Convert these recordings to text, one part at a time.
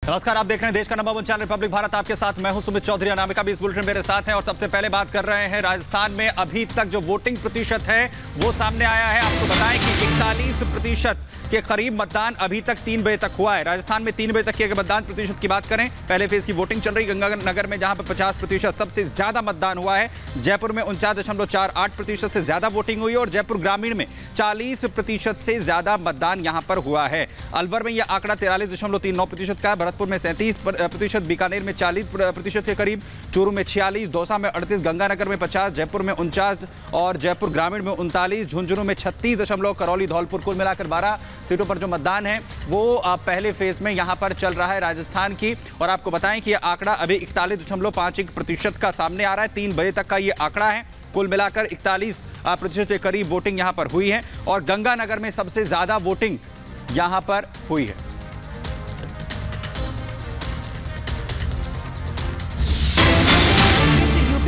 नमस्कार, आप देख रहे हैं देश का नंबर 1 चैनल रिपब्लिक भारत। आपके साथ मैं हूं सुमित चौधरी। अनामिका भी इस बुलेटिन मेरे साथ हैं और सबसे पहले बात कर रहे हैं राजस्थान में अभी तक जो वोटिंग प्रतिशत है वो सामने आया है। आपको बताएं कि 41% के करीब मतदान अभी तक 3 बजे तक हुआ है। राजस्थान में 3 बजे तक के मतदान प्रतिशत की बात करें, पहले फेज की वोटिंग चल रही गंगानगर में, जहां पर 50% सबसे ज्यादा मतदान हुआ है। जयपुर में 49.48% से ज्यादा वोटिंग हुई और जयपुर ग्रामीण में 40% से ज्यादा मतदान यहां पर हुआ है। अलवर में यह आंकड़ा 43.39% का है, भरतपुर में 37%, बीकानेर में 40% के करीब, चूरू में 46%, दौसा में 38%, गंगानगर में 50%, जयपुर में 49% और जयपुर ग्रामीण में 39%, झुंझुनू में 36%, करौली, धौलपुर, कुल मिलाकर 12 सीटों पर जो मतदान है वो पहले फेज में यहां पर चल रहा है राजस्थान की। और आपको बताएं कि यह आंकड़ा अभी 41.51% का सामने आ रहा है। 3 बजे तक का यह आंकड़ा है। कुल मिलाकर 41% के करीब वोटिंग यहां पर हुई है और गंगानगर में सबसे ज्यादा वोटिंग यहां पर हुई है।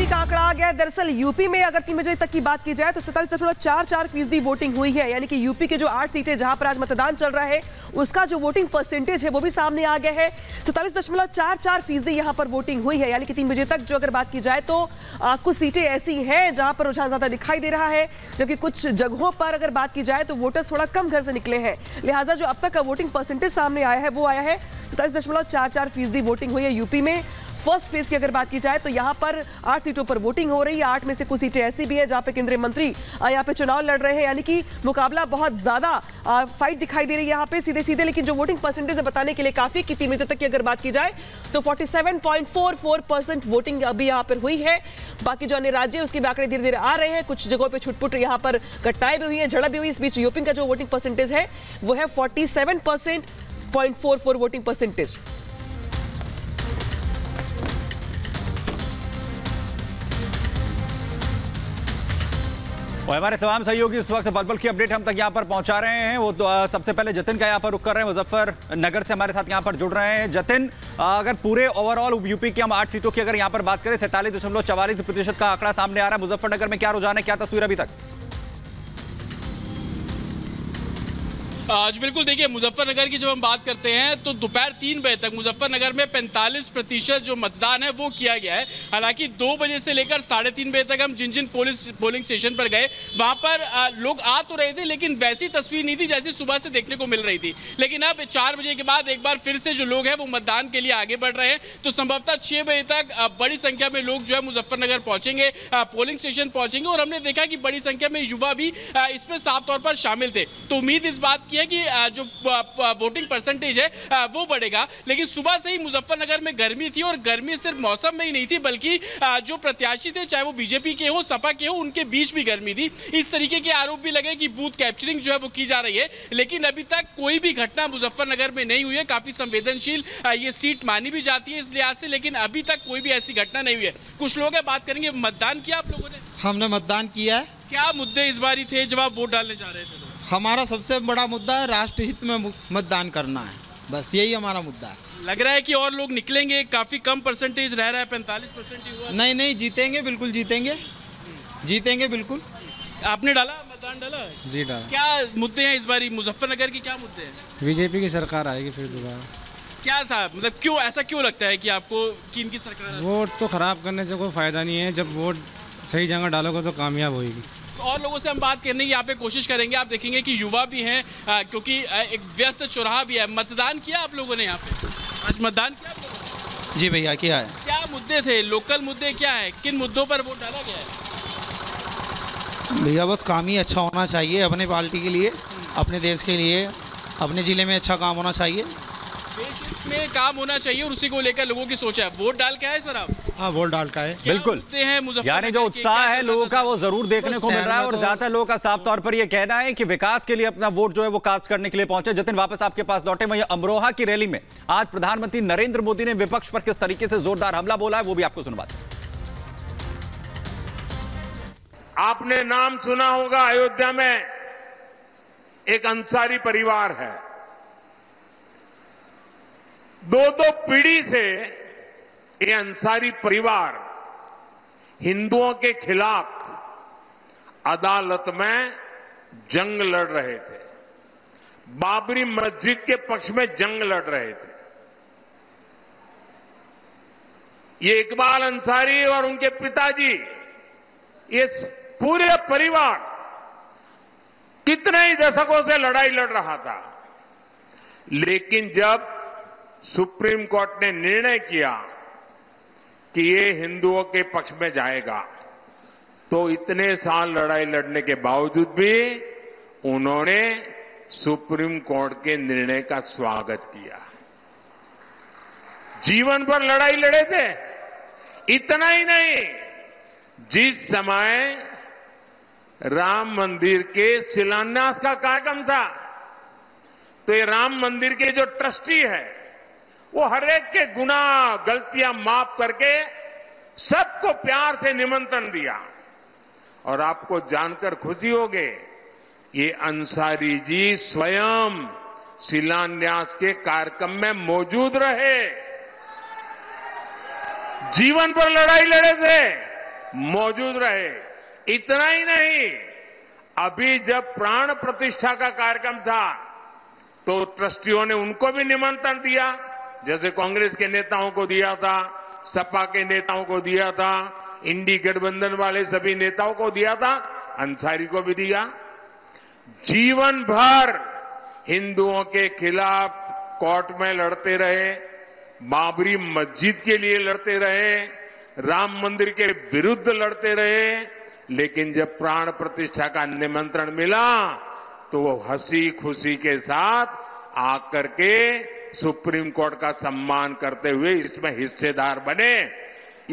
का आंकड़ा आ गया। दरअसल यूपी में अगर 3 बजे तक की बात की जाए तो 47.44% वोटिंग हुई है, यानी कि यूपी के जो 8 सीटें जहां पर आज मतदान चल रहा है उसका जो वोटिंग परसेंटेज है वो भी सामने आ गया है। 47.44% यहां पर वोटिंग हुई है, यानी कि 3 बजे तक जो अगर बात की जाए तो कुछ सीटें ऐसी हैं जहां पर रुझान ज्यादा दिखाई दे रहा है, जबकि कुछ जगहों पर अगर बात की जाए तो वोटर्स थोड़ा कम घर से निकले हैं। लिहाजा जो अब तक का वोटिंग परसेंटेज सामने आया है वो आया है 47.44% वोटिंग हुई है यूपी में। फर्स्ट फेज की अगर बात की जाए तो यहां पर 8 सीटों पर वोटिंग हो रही है। 8 में से कुछ सीटें ऐसी भी है जहां पे केंद्रीय मंत्री यहां पे चुनाव लड़ रहे हैं, यानी कि मुकाबला बहुत ज्यादा फाइट दिखाई दे रही है यहां पे सीधे सीधे। लेकिन जो वोटिंग परसेंटेज है बताने के लिए काफी कि 3 बजे तक की अगर बात की जाए तो 47.44% वोटिंग अभी यहां पर हुई है। बाकी जो अन्य राज्य उसके आंकड़े धीरे धीरे आ रहे हैं, कुछ जगहों पर छुटपुट यहां पर घटनाएं भी हुई है, झड़प भी हुई। इस बीच यूपी का जो वोटिंग परसेंटेज है वो है 47.44 वोटिंग परसेंटेज। और हमारे तमाम सहयोगी इस वक्त पल-पल की अपडेट हम तक यहां पर पहुंचा रहे हैं। वो तो सबसे पहले जतिन का यहां पर रुख कर रहे हैं, मुजफ्फरनगर से हमारे साथ यहां पर जुड़ रहे हैं। जतिन, अगर पूरे ओवरऑल यूपी की हम 8 सीटों की अगर यहां पर बात करें, 47.44% का आंकड़ा सामने आ रहा है। मुजफ्फरनगर में क्या रुझान है, क्या तस्वीर अभी तक? आज बिल्कुल देखिए, मुजफ्फरनगर की जब हम बात करते हैं तो दोपहर 3 बजे तक मुजफ्फरनगर में 45% जो मतदान है वो किया गया है। हालांकि 2 बजे से लेकर 3:30 बजे तक हम जिन जिन पोलिंग स्टेशन पर गए वहां पर लोग आ तो रहे थे, लेकिन वैसी तस्वीर नहीं थी जैसी सुबह से देखने को मिल रही थी। लेकिन अब 4 बजे के बाद एक बार फिर से जो लोग हैं वो मतदान के लिए आगे बढ़ रहे हैं, तो संभवतः 6 बजे तक बड़ी संख्या में लोग जो है मुजफ्फरनगर पहुंचेंगे, पोलिंग स्टेशन पहुंचेंगे। और हमने देखा कि बड़ी संख्या में युवा भी इसमें साफ तौर पर शामिल थे। तो उम्मीद इस बात की कि जो वोटिंग परसेंटेज है वो बढ़ेगा। लेकिन सुबह से ही मुजफ्फरनगर में गर्मी थी और गर्मी सिर्फ मौसम में ही नहीं थी, बल्कि जो प्रत्याशी थे, चाहे वो बीजेपी के हो, सपा के हो, उनके बीच भी गर्मी थी। इस तरीके के आरोप भी लगे कि बूथ कैप्चरिंग जो है वो की जा रही है, लेकिन अभी तक कोई भी घटना मुजफ्फरनगर में नहीं हुई है। काफी संवेदनशील ये सीट मानी भी जाती है इस लिहाज से, लेकिन अभी तक कोई भी ऐसी घटना नहीं हुई है। कुछ लोग हैं, बात करेंगे। मतदान किया आप लोगों ने? हमने मतदान किया है। क्या मुद्दे इस बारी थे जब आप वोट डालने जा रहे थे? हमारा सबसे बड़ा मुद्दा है राष्ट्र हित में मतदान करना है, बस यही हमारा मुद्दा है। लग रहा है कि और लोग निकलेंगे, काफी कम परसेंटेज रह रहा है, 45% ही हुआ। नहीं, जीतेंगे, बिल्कुल जीतेंगे, जीतेंगे बिल्कुल। आपने डाला, मतदान डाला? जी डाला। क्या मुद्दे हैं इस बारी मुजफ्फरनगर के, क्या मुद्दे हैं? बीजेपी की सरकार आएगी फिर दोबारा। क्या था, मतलब क्यों ऐसा क्यों लगता है कि आपको कि इनकी सरकार? वोट तो खराब करने से कोई फायदा नहीं है, जब वोट सही जगह डालोगे तो कामयाब होगी। और लोगों से हम बात करने की यहाँ पे कोशिश करेंगे। आप देखेंगे कि युवा भी हैं, क्योंकि एक व्यस्त चौराहा भी है। मतदान किया आप लोगों ने यहाँ पे? आज मतदान किया आप लोगों ने? जी भैया किया है। क्या मुद्दे थे, लोकल मुद्दे क्या है, किन मुद्दों पर वोट डाला गया है? भैया बस काम ही अच्छा होना चाहिए अपने पार्टी के लिए, अपने देश के लिए, अपने ज़िले में अच्छा काम होना चाहिए, देश में काम होना चाहिए और उसी को लेकर लोगों की सोच है। वोट डाल के आए सर आप? हाँ, वोट डाल का है। बिल्कुल, यानी जो उत्साह है लोगों का वो जरूर देखने को मिल रहा है और ज्यादातर लोगों का साफ तौर पर ये कहना है कि विकास के लिए अपना वोट जो है वो कास्ट करने के लिए पहुंचे। जतिन, वापस आपके पास लौटे। वहीं अमरोहा की रैली में आज प्रधानमंत्री नरेंद्र मोदी ने विपक्ष पर किस तरीके से जोरदार हमला बोला है वो भी आपको सुनवाते हैं। आपने नाम सुना होगा, अयोध्या में एक अंसारी परिवार है। 2 पीढ़ी से ये अंसारी परिवार हिंदुओं के खिलाफ अदालत में जंग लड़ रहे थे, बाबरी मस्जिद के पक्ष में जंग लड़ रहे थे। ये इकबाल अंसारी और उनके पिताजी, ये पूरे परिवार कितने ही दशकों से लड़ाई लड़ रहा था, लेकिन जब सुप्रीम कोर्ट ने निर्णय किया कि ये हिंदुओं के पक्ष में जाएगा, तो इतने साल लड़ाई लड़ने के बावजूद भी उन्होंने सुप्रीम कोर्ट के निर्णय का स्वागत किया। जीवन भर लड़ाई लड़े थे। इतना ही नहीं, जिस समय राम मंदिर के शिलान्यास का कार्यक्रम था, तो ये राम मंदिर के जो ट्रस्टी है, वो हरेक के गुनाह गलतियां माफ करके सबको प्यार से निमंत्रण दिया। और आपको जानकर खुशी होगी, ये अंसारी जी स्वयं शिलान्यास के कार्यक्रम में मौजूद रहे। जीवन पर लड़ाई लड़े थे, मौजूद रहे। इतना ही नहीं, अभी जब प्राण प्रतिष्ठा का कार्यक्रम था, तो ट्रस्टियों ने उनको भी निमंत्रण दिया, जैसे कांग्रेस के नेताओं को दिया था, सपा के नेताओं को दिया था, इंडी गठबंधन वाले सभी नेताओं को दिया था, अंसारी को भी दिया। जीवन भर हिंदुओं के खिलाफ कोर्ट में लड़ते रहे, बाबरी मस्जिद के लिए लड़ते रहे, राम मंदिर के विरुद्ध लड़ते रहे, लेकिन जब प्राण प्रतिष्ठा का निमंत्रण मिला तो वो हंसी खुशी के साथ आकर के सुप्रीम कोर्ट का सम्मान करते हुए इसमें हिस्सेदार बने।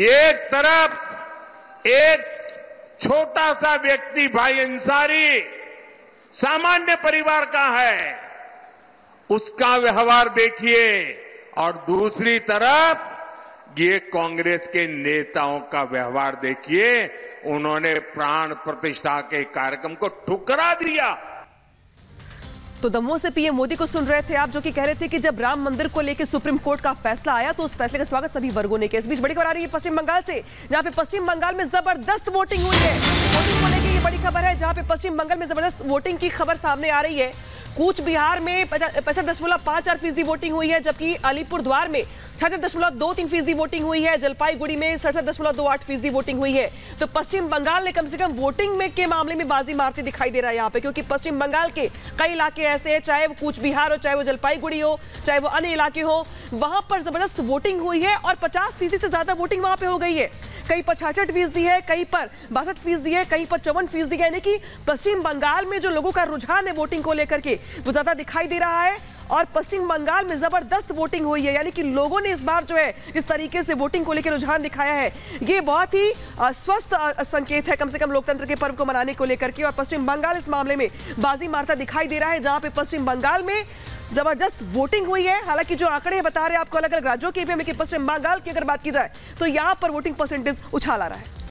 एक तरफ एक छोटा सा व्यक्ति भाई अंसारी सामान्य परिवार का है, उसका व्यवहार देखिए, और दूसरी तरफ ये कांग्रेस के नेताओं का व्यवहार देखिए। उन्होंने प्राण प्रतिष्ठा के कार्यक्रम को ठुकरा दिया। तो दमोह से पीएम मोदी को सुन रहे थे आप, जो कि कह रहे थे कि जब राम मंदिर को लेकर सुप्रीम कोर्ट का फैसला आया तो उस फैसले का स्वागत सभी वर्गों ने किया। इस बीच बड़ी खबर आ रही है पश्चिम बंगाल से, जहां पे पश्चिम बंगाल में जबरदस्त वोटिंग हुई है। वोटिंग को लेकर ये बड़ी खबर है, जहां पे पश्चिम बंगाल में जबरदस्त वोटिंग की खबर सामने आ रही है। कूच बिहार में 65.54% वोटिंग हुई है, जबकि अलीपुर द्वार में 66.23% वोटिंग हुई है, जलपाईगुड़ी में 67.28% वोटिंग हुई है। तो पश्चिम बंगाल ने कम से कम वोटिंग में के मामले में बाजी मारती दिखाई दे रहा है यहाँ पे, क्योंकि पश्चिम बंगाल के कई इलाके ऐसे हैं, चाहे वो कूच बिहार हो, चाहे वो जलपाईगुड़ी हो, चाहे वो अन्य इलाके हो, वहां पर जबरदस्त वोटिंग हुई है और 50% से ज्यादा वोटिंग वहां पे हो गई है। कहीं पर 66% है, कहीं पर 62% है, कहीं पर 54% है। यानी कि पश्चिम बंगाल में जो लोगों का रुझान है वोटिंग को लेकर के, वो ज्यादा दिखाई दे रहा है और पश्चिम बंगाल में जबरदस्त वोटिंग हुई है। यानी कि लोगों ने इस बार जो है इस तरीके से वोटिंग को लेकर रुझान दिखाया है, ये बहुत ही स्वस्थ संकेत है कम से कम लोकतंत्र के पर्व को मनाने को लेकर के। और पश्चिम बंगाल इस मामले में बाजी मारता दिखाई दे रहा है, जहां पे पश्चिम बंगाल में जबरदस्त वोटिंग हुई है। हालांकि जो आंकड़े बता रहे हैं आपको अलग अलग राज्यों के भी, लेकिन पश्चिम बंगाल की अगर बात की जाए तो यहां पर वोटिंग परसेंटेज उछाल आ रहा है।